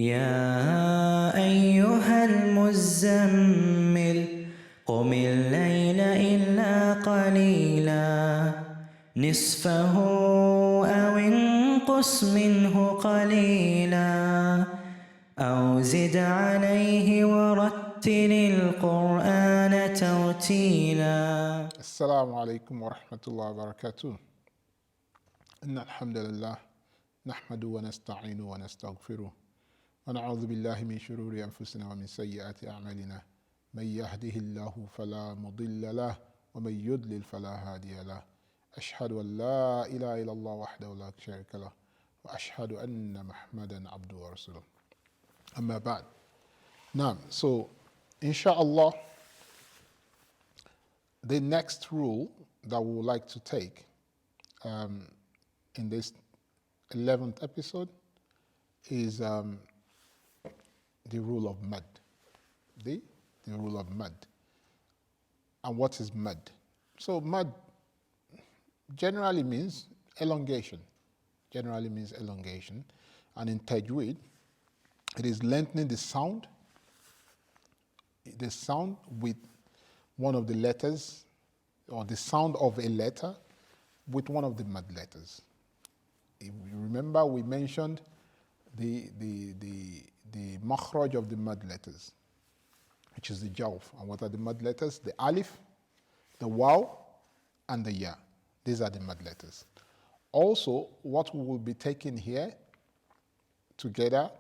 يا أيها المزمل قم الليل إلا قليلا نصفه أو انقص منه قليلا أو زد عليه ورتل القرآن ترتيلا. السلام عليكم ورحمة الله وبركاته. إن الحمد لله نحمده ونستعينه ونستغفره ونعوذ بالله من شرور أنفسنا ومن سيئات أعمالنا. من يهده الله فلا مضل له ومن يضلل فلا هادي له. أشهد أن لا إله إلا الله وحده لا شريك له وأشهد أن محمدا عبده ورسوله. أما بعد. Now, so inshallah, the next rule that we would like to take in this 11th episode is the rule of mud. The rule of mud. And what is mud? So mud generally means elongation. Generally means elongation. And in Tajweed, it is lengthening the sound with one of the letters, or the sound of a letter with one of the mud letters. If you remember, we mentioned the makhraj of the mud letters, which is the jawf. And what are the mud letters? The alif, the waw, and the ya. These are the mud letters. Also, what we will be taking here together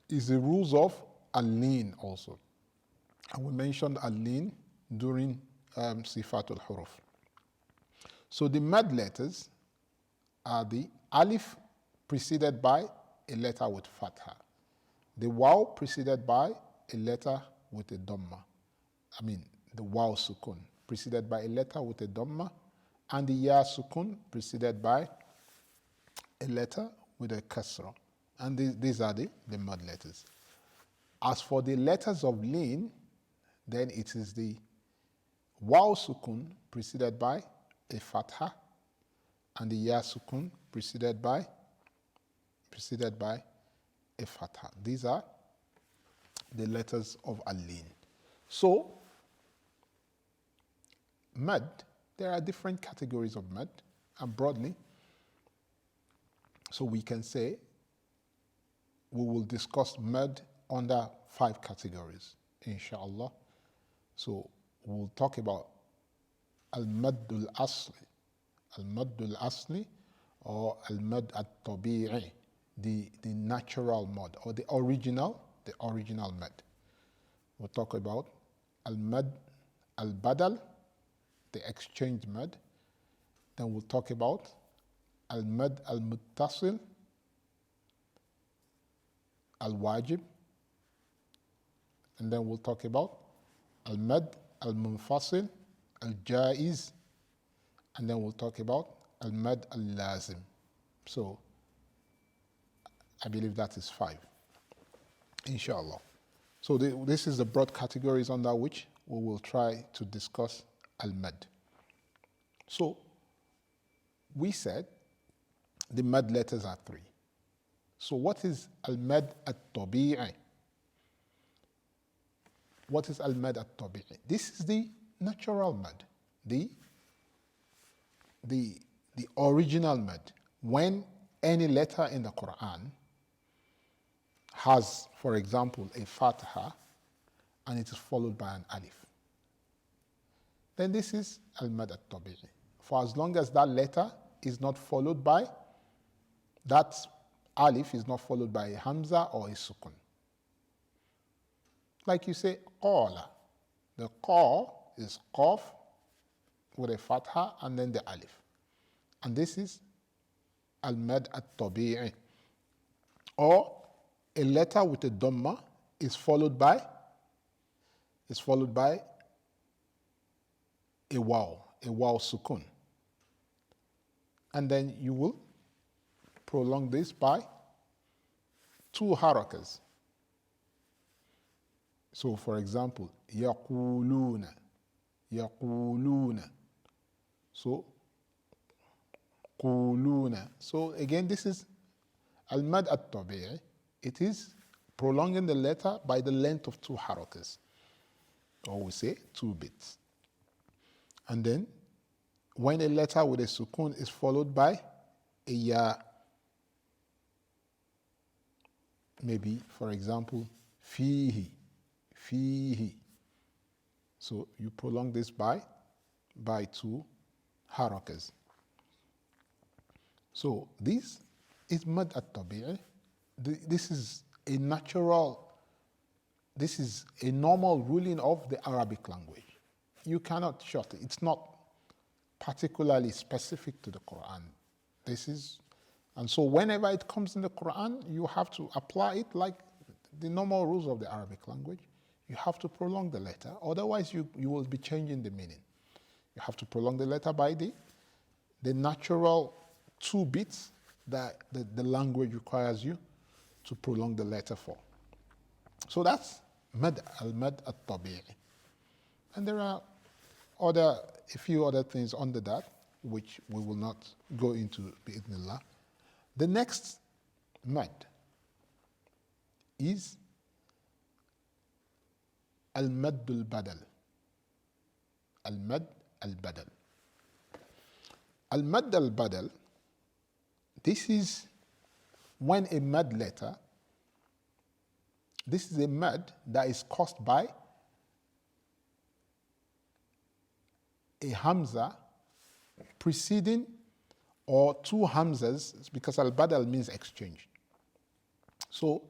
is the rules of al-lin also. And we mentioned al-lin during Sifatul Huruf. So the mud letters are the alif preceded by a letter with fatha, the waw preceded by a letter with a dhamma. The waw sukun preceded by a letter with a dhamma, and the ya sukun preceded by a letter with a kasra. And these are the mud letters. As for the letters of lin, then it is the waw sukun preceded by a fatha, and the ya sukun preceded by a fatha. These are the letters of al-lin. So, mud, there are different categories of mud, and broadly, so we can say we will discuss mud under 5 categories, inshallah. So we'll talk about al-maddul asli, or al-mad at-tabi'i, the natural mud, or the original mud. We'll talk about al-mad al-badal, the exchange mud. Then we'll talk about al-mad al-muttasil, al-wajib. And then we'll talk about al-mad al-munfasil, al-jaiz. And then we'll talk about al-mad al-lazim. So I believe that is 5, inshallah. So this is the broad categories under which we will try to discuss al-mad. So we said the mad letters are 3. So what is al-mad at-tabi'i? What is al-mad at-tabi'i? This is the natural mad, the original mad. When any letter in the Quran has, for example, a fatha, and it is followed by an alif, then this is al-mad at-tabi'i. For as long as that letter is not followed by, that alif is not followed by a hamza or a sukun. Like you say, qala. The qa is qaf with a fatha and then the alif. And this is al-mad at-tabi'i. Or a letter with a dhamma is followed by a waw sukun. And then you will prolong this by 2 harakas. So for example, yaquluna. So quluna. So again, this is al-mad at-tabi'i. It is prolonging the letter by the length of 2 harakas, or we say 2 bits. And then when a letter with a sukun is followed by a ya, maybe for example, fihi, fihi. So you prolong this by 2 harakas. So this is mad at-tabi'i. This is a normal ruling of the Arabic language. You cannot short it. It's not particularly specific to the Quran. And so whenever it comes in the Quran, you have to apply it like the normal rules of the Arabic language. You have to prolong the letter. Otherwise, you will be changing the meaning. You have to prolong the letter by the natural 2 bits that the language requires you to prolong the letter for. So that's al-mad at-tabi'i. And there are a few other things under that, which we will not go into bi'idhnillah. The next mad is al-mad al-badal. Al-mad al-badal. Al-mad al-badal, this is when a mad letter, this is a mad that is caused by a hamza preceding or 2 hamzas, because al-badal means exchange. So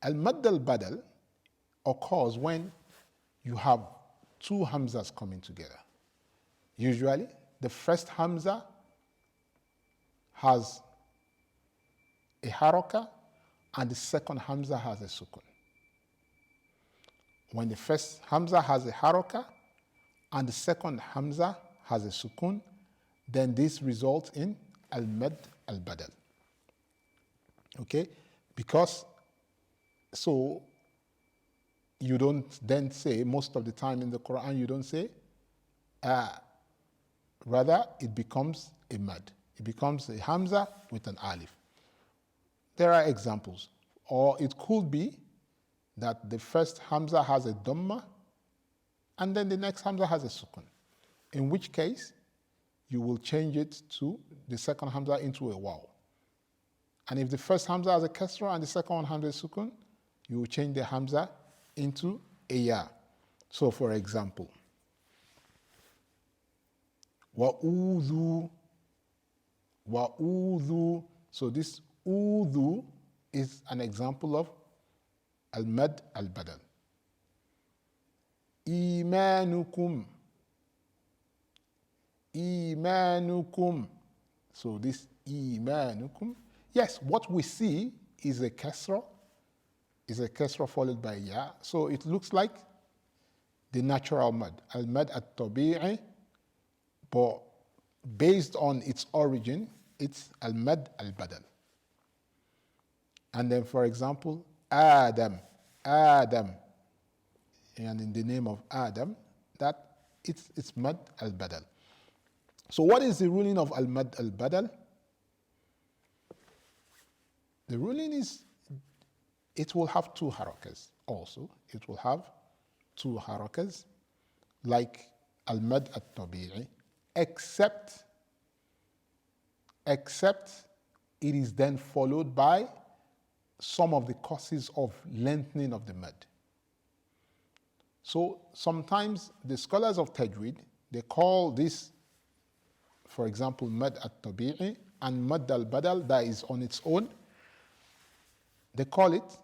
al-mad al-badal occurs when you have 2 hamzas coming together. Usually, the first hamza has a haraka and the second hamza has a sukun. When the first hamza has a haraka and the second hamza has a sukun, then this results in al-mad al-badal. Okay? Because, so you don't then say, most of the time in the Quran, you don't say, rather it becomes a mad. It becomes a hamza with an alif. There are examples. Or it could be that the first hamza has a dhamma and then the next hamza has a sukun. In which case, you will change it to the second hamza into a waw. And if the first hamza has a kasra and the second one has a sukun, you will change the hamza into a ya. So for example, wa'udhu, wa'udhu. So this udhu is an example of al-mad al-badal. Imanukum, imanukum. So this imanukum, yes, what we see is a kasra followed by ya. So it looks like the natural mad, al-mad at-tabi'i, but based on its origin, it's al-mad al-badal. And then, for example, Adam, Adam, and in the name of Adam, that it's mad al-badal. So what is the ruling of al-mad al-badal? The ruling is it will have 2 harakas also. It will have 2 harakas like al-mad at-tabi'i, except it is then followed by some of the causes of lengthening of the mad. So sometimes the scholars of Tajweed, they call this, for example, mad at-tabi'i and mad al-badal that is on its own, they call it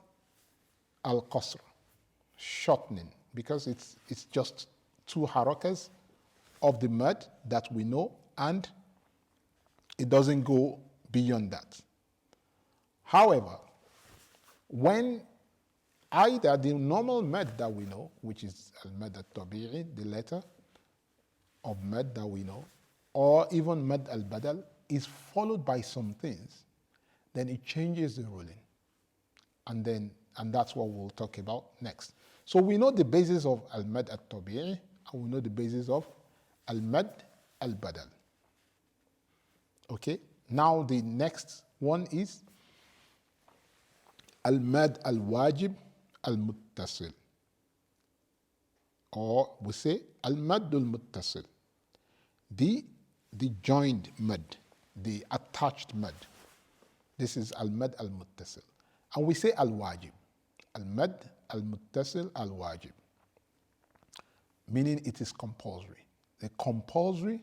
al-qasr, shortening, because it's just 2 harakas of the mad that we know, and it doesn't go beyond that. However, when either the normal mad that we know, which is al-mad al-tabi'i, the letter of mad that we know, or even mad al-badal, is followed by some things, then it changes the ruling. And that's what we'll talk about next. So we know the basis of al-mad al-tabi'i, and we know the basis of al-mad al-badal. Okay? Now the next one is al-mad al-wajib al-muttasil. Or we say al-mad al-muttasil. The joined mad, the attached mad. This is al-mad al-muttasil. And we say al-wajib. Al-mad al-muttasil al-wajib. Meaning it is compulsory. The compulsory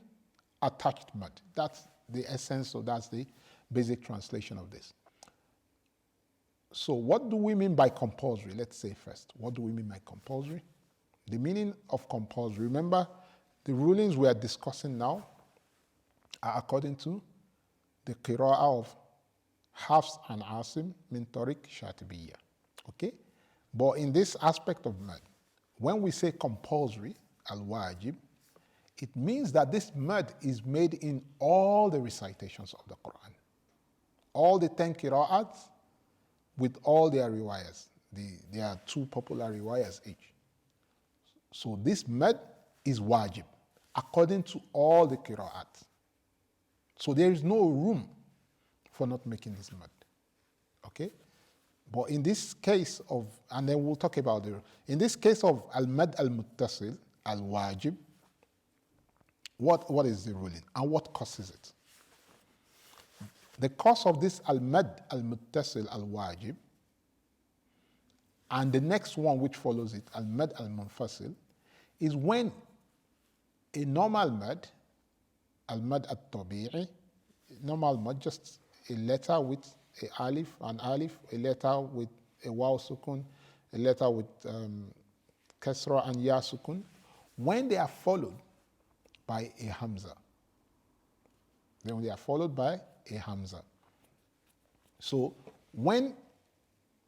attached mad. That's the essence, so that's the basic translation of this. So what do we mean by compulsory? Let's say first, what do we mean by compulsory? The meaning of compulsory, remember the rulings we are discussing now are according to the qira'ah of Hafs and Asim min Tariq Shatibiyya. Okay? But in this aspect of mad, when we say compulsory, al-wajib, it means that this mad is made in all the recitations of the Quran. All the 10 qira'ats with all their riwayas. There are 2 popular riwayas each. So this mad is wajib according to all the qira'ats. So there is no room for not making this mad. Okay? But in this case of, and then we'll talk about in this case of al-mad al-muttasil, al-wajib, what is the ruling and what causes it? The cause of this al-mad al-muttasil al-wajib and the next one which follows it, al-mad al-munfasil, is when a normal mad, al-mad al-tabi'i, normal mad, just a letter with an alif, a letter with a waw sukun, a letter with kasra and ya sukun, when they are followed by a hamza. Then they are followed by a hamza. So when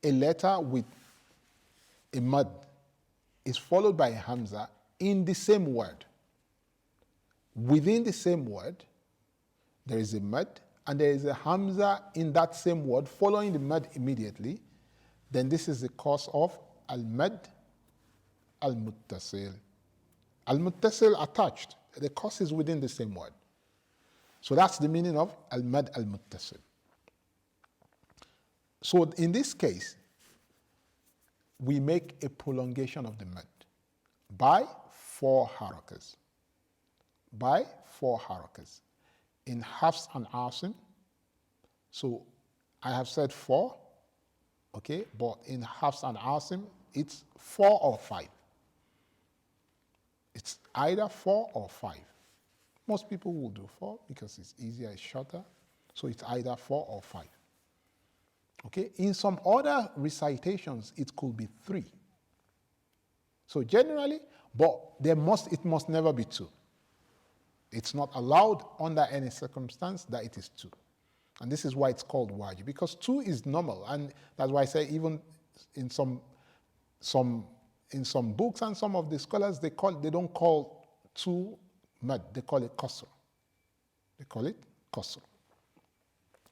a letter with a mad is followed by a hamza in the same word, within the same word, there is a mad and there is a hamza in that same word following the mad immediately, then this is the cause of al-mad al-muttasil. Al-muttasil attached, the cause is within the same word. So that's the meaning of al-mad al-muttasil. So in this case, we make a prolongation of the mad by 4 harakas. By 4 harakas. In Hafs and Asim, so I have said 4, okay, but in Hafs and Asim, it's 4 or 5. It's either 4 or 5. Most people will do 4 because it's easier, it's shorter. So it's either 4 or 5. Okay, in some other recitations, it could be 3. So generally, but it must never be 2. It's not allowed under any circumstance that it is 2. And this is why it's called wajib, because 2 is normal. And that's why I say even in some books and some of the scholars, they don't call 2 mad, they call it qasr. They call it qasr.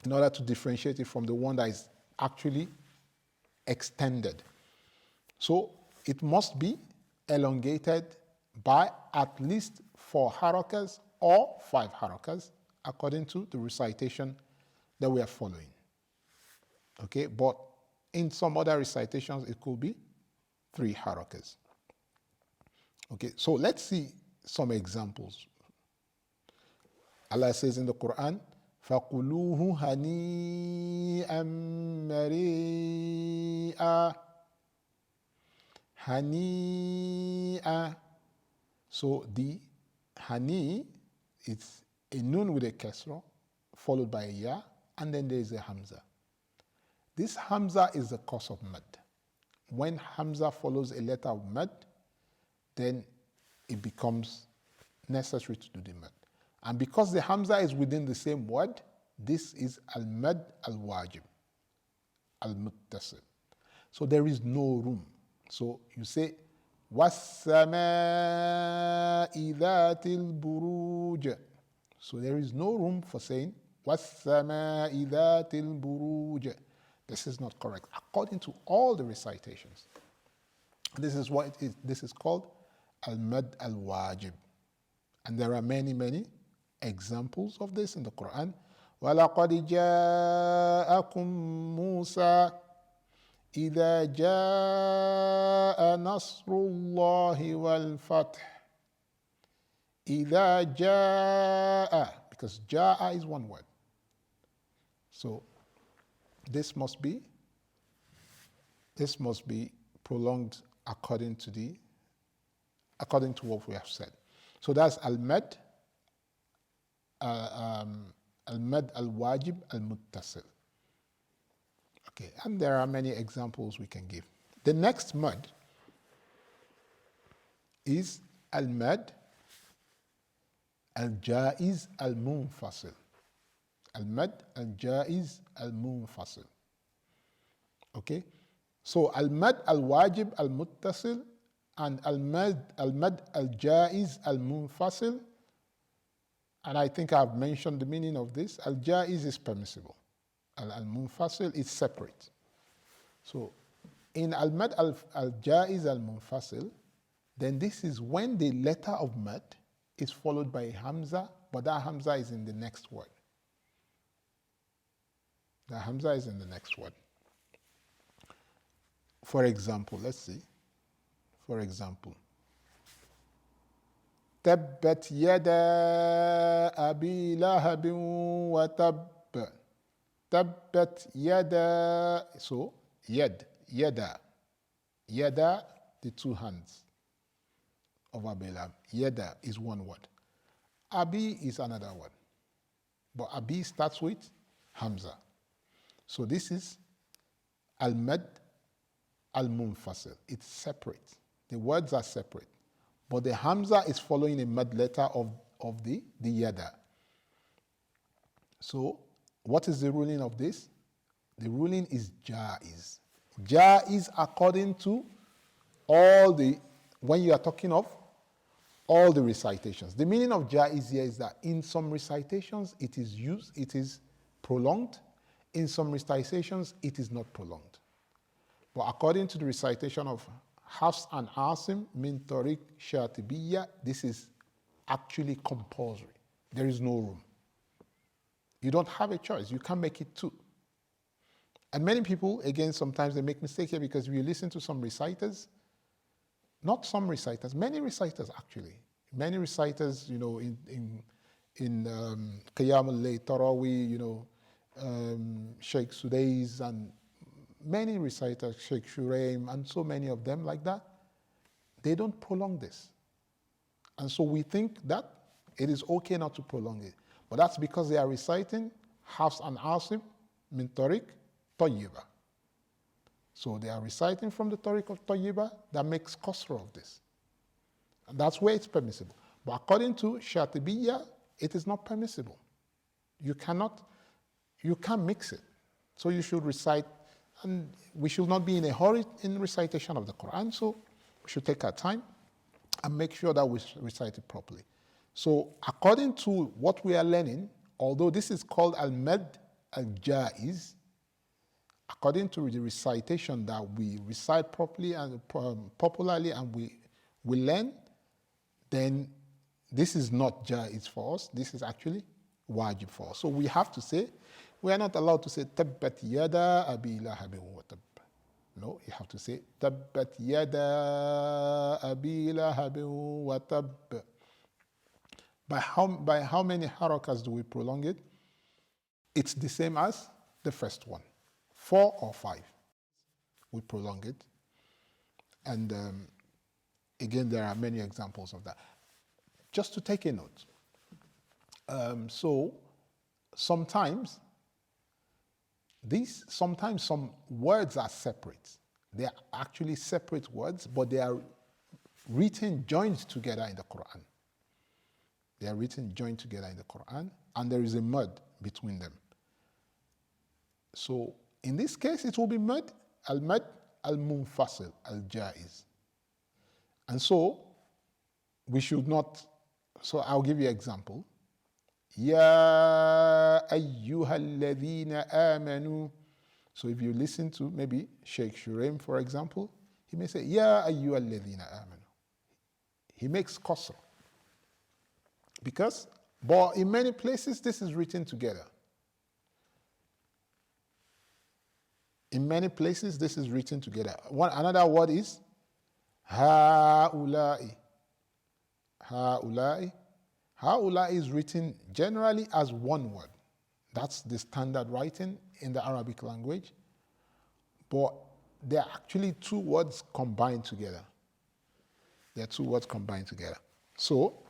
In order to differentiate it from the one that is actually extended. So it must be elongated by at least 4 harakas or 5 harakas according to the recitation that we are following. Okay, but in some other recitations it could be 3 harakas. Okay, so let's see some examples. Allah says in the Quran, فَقُلُوهُ هَنِيئًا مَرِيئًا. Hani'a. So the hani, it's a nun with a kasra, followed by a ya, and then there is a hamza. This hamza is the cause of mad. When hamza follows a letter of mad, then it becomes necessary to do the mad. And because the hamza is within the same word, this is al-mad al-wajib, al-muttasil. So there is no room. So you say, وَالسَّمَاءِ ذَاتِ الْبُرُوجِ. So there is no room for saying, وَالسَّمَاءِ ذَاتِ الْبُرُوجِ. This is not correct, according to all the recitations. This is what it is. This is called al-mad al-wajib. And there are many, many examples of this in the Quran. وَلَقَدْ جَاءَكُم مُّوسَى إذا جاء نصر الله والفتح. إذا جاء, because جاء is one word. So this must be prolonged according to what we have said. So that's al-mad, al-mad al-wajib al-muttasil. Okay, and there are many examples we can give. The next mad is al-mad al-jaiz al-munfasil. Al-mad al-jaiz al-munfasil. Okay, so al-mad al-wajib al-muttasil and al-mad al-jaiz al-munfasil, and I think I've mentioned the meaning of this. Al-jaiz is permissible. Al-munfasil is separate. So in al-mad al-jaiz al-munfasil, then this is when the letter of mad is followed by a hamza, but that hamza is in the next word. The hamza is in the next word. For example, let's see. For example, تبت يدا أبي لهب وتب. تبت يدا. So yad, yada, yada, the two hands of Abi Lahab. Yada is one word. Abi is another word, but Abi starts with hamza. So this is al-mad al-munfasil. It's separate. The words are separate, but the hamza is following a mad letter of the yada. So what is the ruling of this? The ruling is jaiz. Jaiz according to when you are talking of all the recitations. The meaning of jaiz here is that in some recitations it is prolonged. In some recitations it is not prolonged. But according to the recitation of Hafs and Asim min tariq shatibiyya, this is actually compulsory. There is no room. You don't have a choice. You can't make it two. And many people, again, sometimes they make mistakes here because we listen to some reciters, not some reciters, many reciters actually. Many reciters, in Qiyam al-Layl, Taraweeh, Sheikh Sudais, and many reciters, Sheikh Shuraim, and so many of them like that, they don't prolong this. And so we think that it is okay not to prolong it. But that's because they are reciting Hafs and Asim min tariq tayyiba. So they are reciting from the tariq of tayyiba that makes qasr of this. And that's where it's permissible. But according to Shatibiyya, it is not permissible. You can't mix it. So you should recite, and we should not be in a hurry in recitation of the Quran. So we should take our time and make sure that we recite it properly. So according to what we are learning, although this is called al-mad al-jaiz, according to the recitation that we recite properly and popularly and we learn, then this is not jaiz for us. This is actually wajib for us. So we have to say, we are not allowed to say tabbat yada abi lahabin wa tab. No, you have to say tabbat yada abi lahabin wa tab. By how many harakas do we prolong it? It's the same as the first one. 4 or 5. We prolong it. And again, there are many examples of that. Just to take a note. So sometimes some words are separate. They are actually separate words, but they are written joined together in the Quran. They are written joined together in the Quran, and there is a mud between them. So in this case, it will be mud al-munfasil, al-jaiz. And so we should not. So I'll give you an example. Ya ayyuhalladhina amanu. So if you listen to maybe Sheikh Shuraim, for example, he may say Ya ayyuhalladhina amanu. He makes qasr. But in many places this is written together. In many places, this is written together. Another word is ha'ula'i. Ha'ula'i. Ha'ula'i is written generally as one word. That's the standard writing in the Arabic language. But there are actually two words combined together. There are two words combined together. So,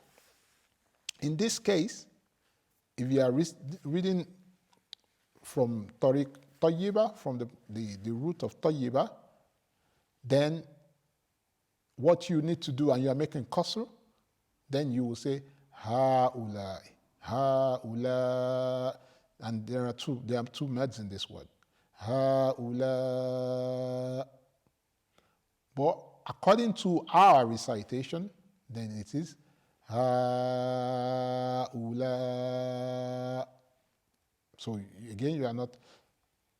in this case, if you are reading from Tariq Tayyiba, from the root of Tayyiba, then what you need to do, and you are making qasr, then you will say ha'ulai, ha'ula, and there are two mads in this word, ha'ula. But according to our recitation, then it is ha'ula. So again, you are not.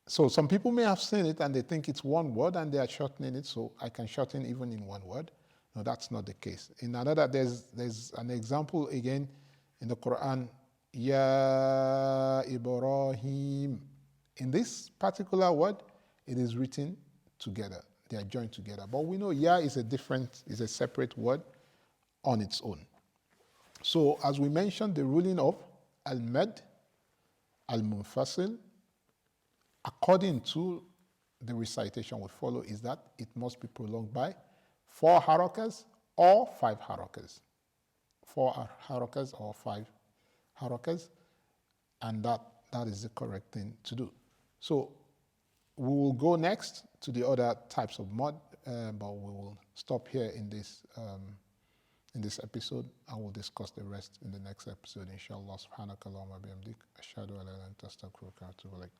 So some people may have seen it and they think it's one word and they are shortening it. So I can shorten even in one word. No, that's not the case. In another, there's an example again in the Quran. Ya Ibrahim. In this particular word, it is written together. They are joined together. But we know Ya is a separate word on its own. So as we mentioned, the ruling of al-mad, al-munfasil, according to the recitation we follow, is that it must be prolonged by 4 harakas or 5 harakas. 4 harakas or 5 harakas, and that is the correct thing to do. So we will go next to the other types of mud, but we will stop here in this episode, and we'll discuss the rest in the next episode, inshallah. Subhanakallahumma bihamdik, ashhadu an la ilaha illa anta astaghfiruka wa atubu ilaik.